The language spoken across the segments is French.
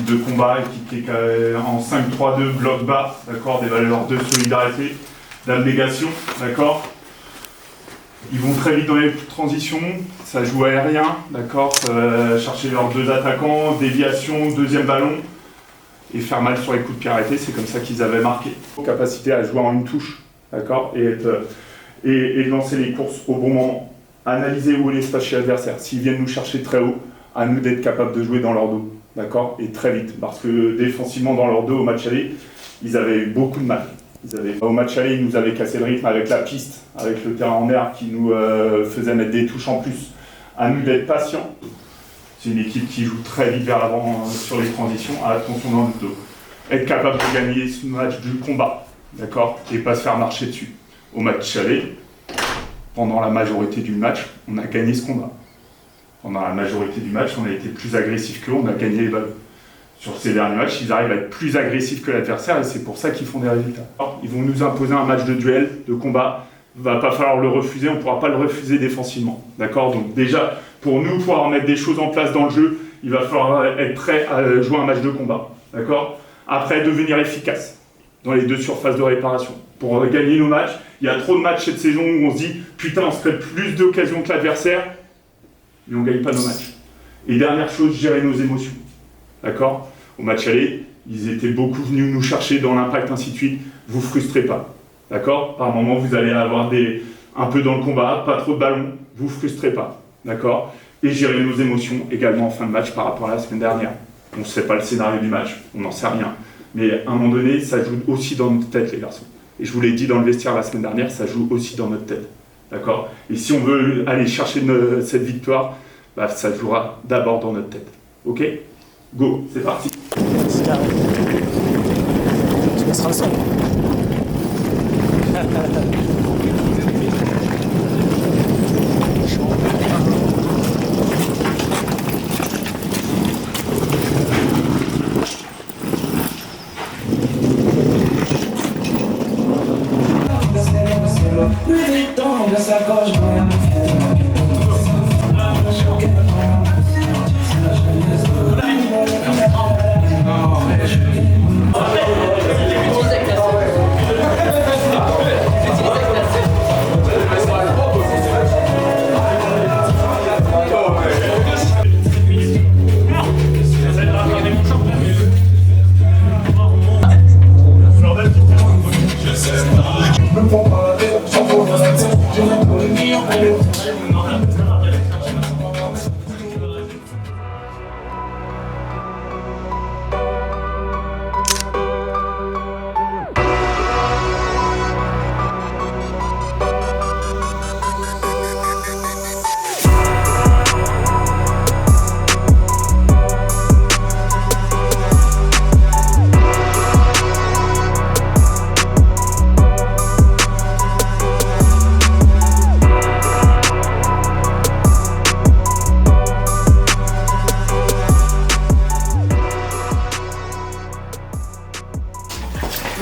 équipe de combat, équipe qui est en 5-3-2, bloc bas, d'accord, des valeurs de solidarité, d'abnégation, d'accord. Ils vont très vite dans les transitions, ça joue aérien, d'accord, chercher leurs deux attaquants, déviation, deuxième ballon, et faire mal sur les coups de pied arrêtés, c'est comme ça qu'ils avaient marqué. Capacité à jouer en une touche, d'accord, et lancer les courses au bon moment. Analyser où est l'espace chez l'adversaire. S'ils viennent nous chercher très haut, à nous d'être capables de jouer dans leur dos, d'accord, et très vite, parce que défensivement dans leur dos au match aller, ils avaient eu beaucoup de mal. Au match aller, ils nous avaient cassé le rythme avec la piste, avec le terrain en air qui nous faisait mettre des touches en plus. À nous d'être patients. C'est une équipe qui joue très vite vers l'avant sur les transitions, attention dans le dos. Être capable de gagner ce match du combat, d'accord, et pas se faire marcher dessus. Au match aller, pendant la majorité du match, on a gagné ce combat. Pendant la majorité du match, on a été plus agressif qu'eux, on a gagné les ballons. Sur ces derniers matchs, ils arrivent à être plus agressifs que l'adversaire et c'est pour ça qu'ils font des résultats. Alors, ils vont nous imposer un match de duel, de combat. Il ne va pas falloir le refuser, on ne pourra pas le refuser défensivement. D'accord ? Donc déjà, pour nous pouvoir mettre des choses en place dans le jeu, il va falloir être prêt à jouer un match de combat. D'accord ? Après, devenir efficace dans les deux surfaces de réparation. Pour gagner nos matchs, il y a trop de matchs cette saison où on se dit « Putain, on se crée plus d'occasions que l'adversaire » mais on ne gagne pas nos matchs. Et dernière chose, gérer nos émotions. D'accord ? Au match aller, ils étaient beaucoup venus nous chercher dans l'impact, ainsi de suite. Vous frustrez pas. D'accord ? Par moment, vous allez avoir un peu dans le combat, pas trop de ballons. Vous frustrez pas. D'accord ? Et gérer nos émotions également en fin de match par rapport à la semaine dernière. On ne sait pas le scénario du match, on n'en sait rien. Mais à un moment donné, ça joue aussi dans notre tête, les garçons. Et je vous l'ai dit dans le vestiaire la semaine dernière, ça joue aussi dans notre tête. D'accord ? Et si on veut aller chercher cette victoire, bah, ça jouera d'abord dans notre tête. Ok ? Go, c'est parti. C'est carré. Tu passeras le son.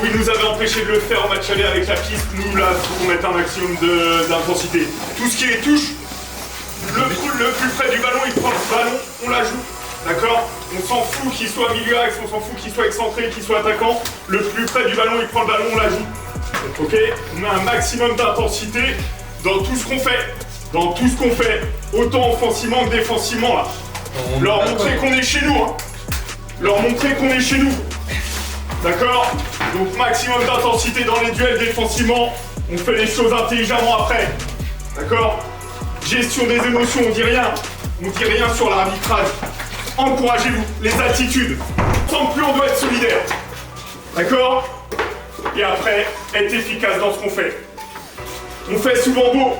Ils nous avaient empêché de le faire au match aller avec la piste. Nous, là, il faut qu'on mette un maximum d'intensité. Tout ce qui est touche, le plus près du ballon, il prend le ballon, on la joue. D'accord ? On s'en fout qu'il soit milieu axe, on s'en fout qu'il soit excentré, qu'il soit attaquant. Le plus près du ballon, il prend le ballon, on la joue. Ok ? On met un maximum d'intensité dans tout ce qu'on fait. Dans tout ce qu'on fait. Autant offensivement que défensivement, là. Leur montrer qu'on est chez nous. Hein. Leur montrer qu'on est chez nous. D'accord ? Donc maximum d'intensité dans les duels défensivement. On fait les choses intelligemment après. D'accord ? Gestion des émotions, on dit rien. On dit rien sur l'arbitrage. Encouragez-vous, les attitudes. Sans plus, on doit être solidaire. D'accord ? Et après, être efficace dans ce qu'on fait. On fait souvent beau.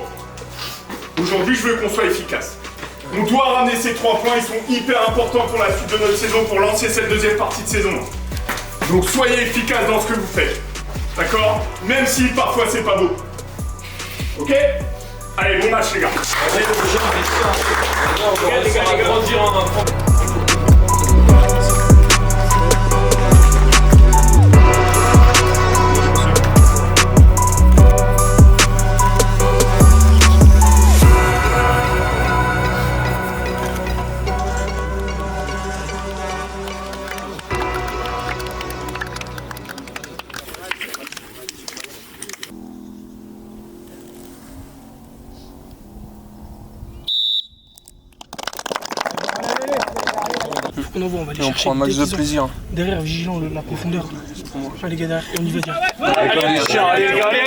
Aujourd'hui, je veux qu'on soit efficace. On doit ramener ces 3 points, ils sont hyper importants pour la suite de notre saison, pour lancer cette deuxième partie de saison. Donc soyez efficace dans ce que vous faites. D'accord ? Même si parfois c'est pas beau. Ok ? Allez, bon match les gars. Les gars. envoie, on va aller Et on chercher. prend un max de Dès qu'ils ont- plaisir. Derrière, vigilant la profondeur. Enfin, les gars derrière, et on y va direct. Allez, les gars, allez.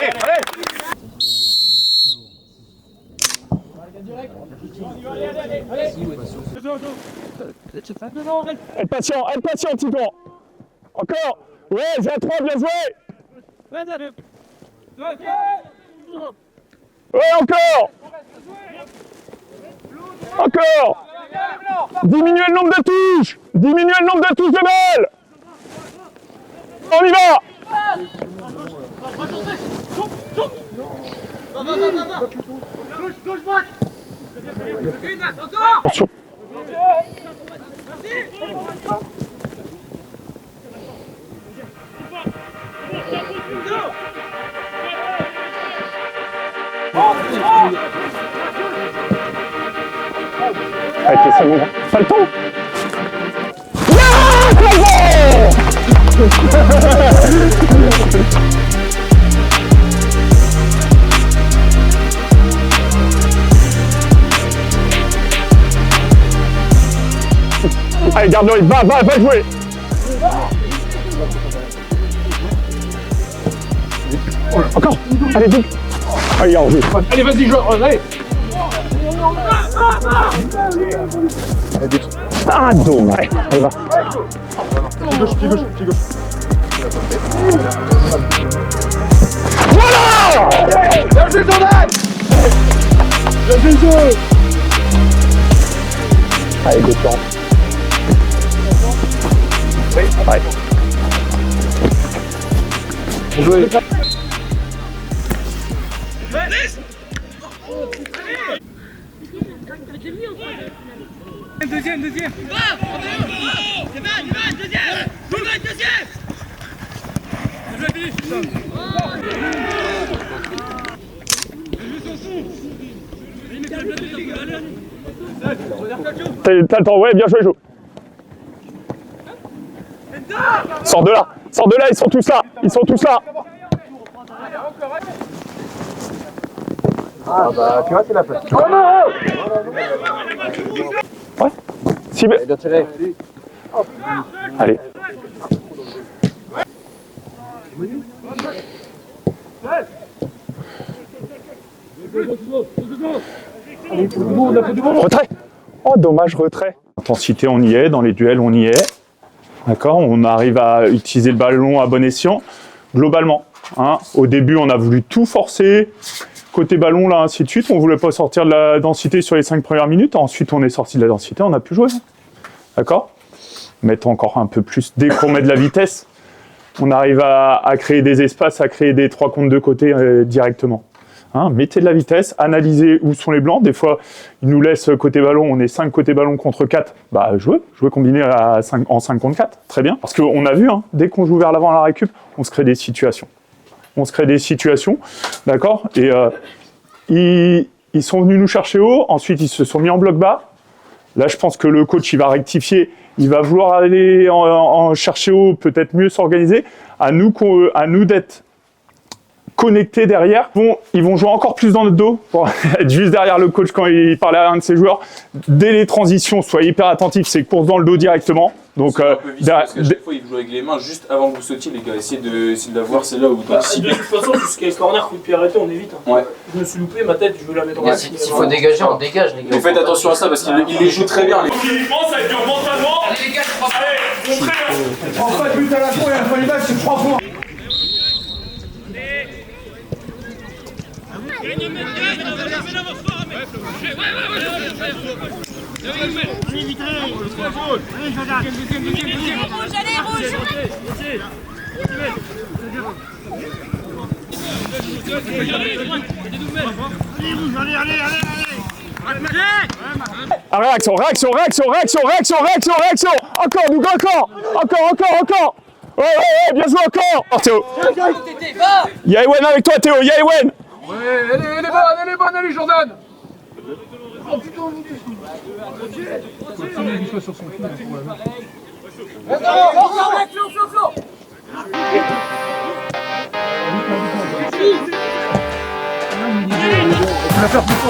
Être patient, Titon. Encore. Ouais, j'ai à 3, bien joué. Ouais, encore. Encore. Diminuez le nombre de touches. Diminuez le nombre de touches de balle. On y va. Attention. Allez, c'est bon. Pas le temps. Allez, garde le rythme, va jouer. Encore. Allez, vite. Allez, en jeu. Allez, vas-y, joueur, allez. Ah, dommage. Allez, va. Voilà. Allez, good chance. Ouais. Joué. Deuxième. T'as le temps, ouais, bien joué, Jo. Sors de là, ils sont tous là. Ah bah, tu vois, c'est la place. Ouais. Si, mais... Bien tiré. Allez. Retrait. Oh, dommage, retrait. Intensité, on y est. Dans les duels, on y est. D'accord, on arrive à utiliser le ballon à bon escient. Globalement, hein, au début, on a voulu tout forcer. Côté ballon, là, ainsi de suite. On voulait pas sortir de la densité sur les 5 premières minutes. Ensuite, on est sorti de la densité, on a pu jouer. D'accord ? Mettre encore un peu plus. Dès qu'on met de la vitesse, on arrive à créer des espaces, à créer des 3 contre 2 côtés directement. Hein, mettez de la vitesse, analysez où sont les blancs. Des fois, ils nous laissent côté ballon, on est 5 côté ballon contre 4. Bah, jouez combiné en 5 contre 4. Très bien. Parce qu'on a vu, hein, dès qu'on joue vers l'avant à la récup, on se crée des situations. D'accord ? Et ils sont venus nous chercher haut. Ensuite, ils se sont mis en bloc bas. Là, je pense que le coach, il va rectifier. Il va vouloir aller en chercher haut, peut-être mieux s'organiser. À nous d'être connectés derrière. Ils vont jouer encore plus dans notre dos pour être juste derrière le coach quand il parle à un de ses joueurs. Dès les transitions, soyez hyper attentifs, c'est course dans le dos directement. Donc, parce qu'à chaque fois, il joue avec les mains juste avant que vous sautiez, les gars. Essayez de la voir, c'est là où vous De toute façon, jusqu'à corner, coup de pied arrêté, on évite. Ouais. Je me suis loupé, ma tête, je veux la mettre en S'il faut dégager, on dégage, les gars. Mais faites attention à ça parce qu'il les joue très bien. Physiquement, ça dure mentalement. Allez, les gars, je crois pas. Allez, montrez. Prends pas de but à la fois et un fin du match, c'est 3 points. Ah, réaction. Encore, nous, encore. Ouais, bien joué encore. Oh, Théo. Y'a Ewen avec toi, Théo, y'a Ewen. Ouais, elle est bonne, allez, Jordan.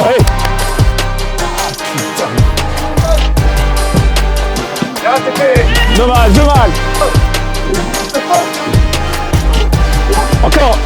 Allez. Dommage, dommage. Encore.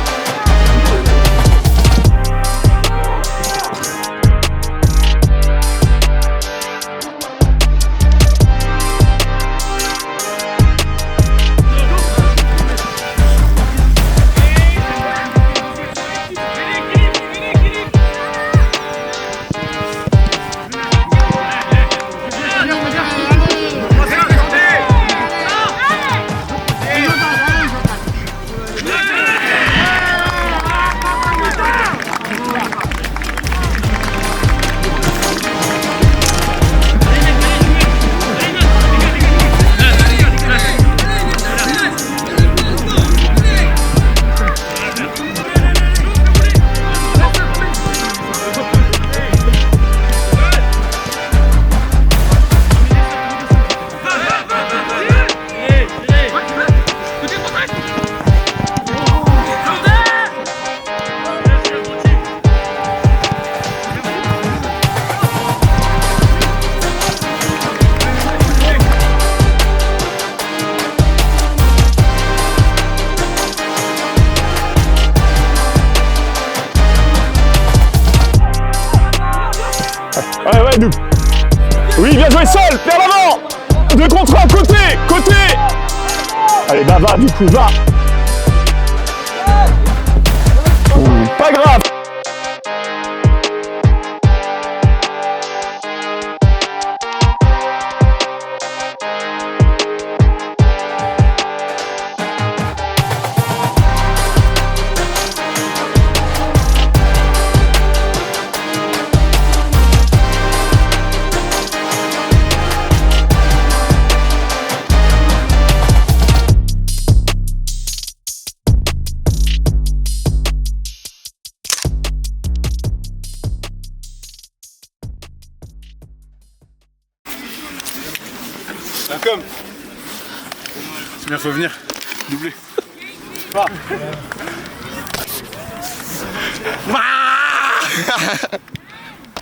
Ouais, nous. Oui, bien joué, Sol, vers l'avant. 2 contre 1, côté, côté. Allez, bah va, du coup, va. Pas grave. Comme. C'est bien, faut venir. Doubler.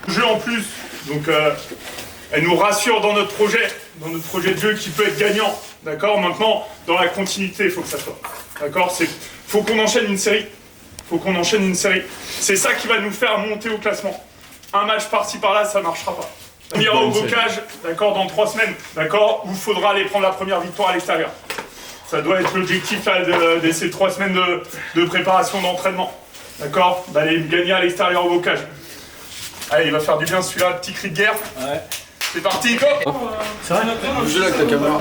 Jeu en plus, donc elle nous rassure dans notre projet de jeu qui peut être gagnant, d'accord. Maintenant, dans la continuité, il faut que ça soit, d'accord. Faut qu'on enchaîne une série, c'est ça qui va nous faire monter au classement. Un match par-ci par-là, ça marchera pas. On ira au bocage, d'accord, dans 3 semaines, d'accord, où il faudra aller prendre la première victoire à l'extérieur. Ça doit être l'objectif de ces 3 semaines de préparation d'entraînement, d'accord, d'aller gagner à l'extérieur au bocage. Allez, il va faire du bien celui-là, petit cri de guerre. Ouais. C'est parti, go. C'est vrai. Bougez là avec ta caméra.